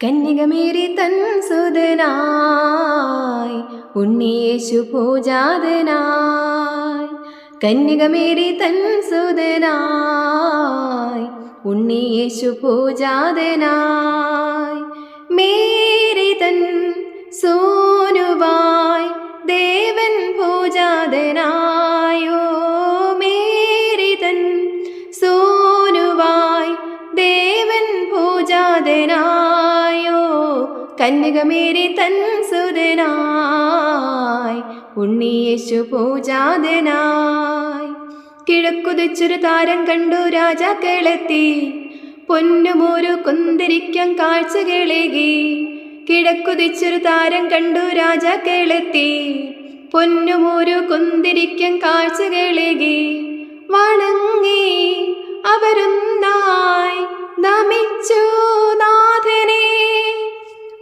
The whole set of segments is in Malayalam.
കന്യകമേരി തൻ സുതനായി ഉണ്ണിയേശു പൂജാതനായി. കന്യകമേരി തൻ സുതനായി ഉണ്ണിയേശു പൂജാതനായി. മേരി തൻ സോനുവായി ദേവൻ പൂജാതനായോ. മേരി തൻ സോനുവായി ദേവൻ പൂജാതനായോ. കന്യകമേരി തൻ സുതനായി ഉണ്ണിയേശു പൂജാതനായി. കിഴക്കുതിച്ചൊരു താരം കണ്ടു രാജാക്കളെത്തി, പൊന്നുമോരു കുന്തിരിക്കം കാഴ്ചകളേകി. കിഴക്കുതിച്ചൊരു താരം കണ്ടു രാജാക്കളെത്തി, പൊന്നുമോരു കുന്തിരിക്കം കാഴ്ചകളേകി. വണങ്ങി അവരൊന്നായി നമിച്ചു നാഥനെ.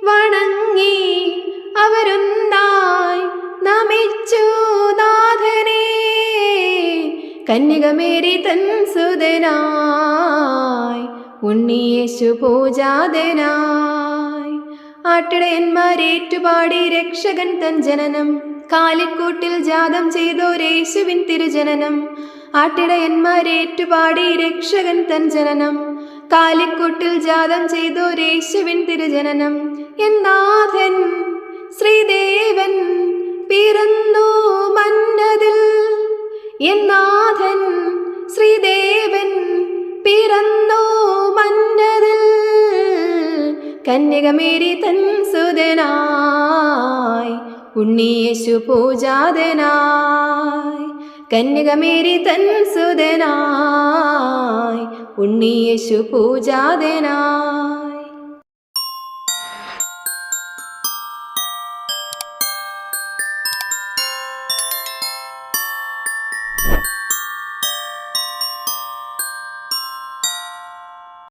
വണങ്ങി അവരൊന്നായി നമിച്ചു നാഥനെ. കന്യകമേരി തൻ സുതനായി ഉണ്ണിയേശു പൂജാതനായി. ആട്ടിടയന്മാരേറ്റുപാടി രക്ഷകൻ തൻ ജനനം, കാലിക്കൂട്ടിൽ ജാതം ചെയ്തോരേശുവിൻ തിരുജനനം. ആട്ടിടയന്മാരേറ്റുപാടി രക്ഷകൻ തൻ ജനനം, കാലിക്കൂട്ടിൽ ജാതം ചെയ്തോരേശുവിൻ തിരുജനനം. എന്നാഥൻ ശ്രീദേവൻ പിറന്നു മന്നതിൽ. എന്നാഥൻ ശ്രീദേവൻ പിറന്നു മന്നതിൽ. കന്യകമേരി തൻ സുതനായി ഉണ്ണിയേശു പൂജാതനായി. കന്യകമേരി തൻ സുതനായി ഉണ്ണിയേശു പൂജാതനായി.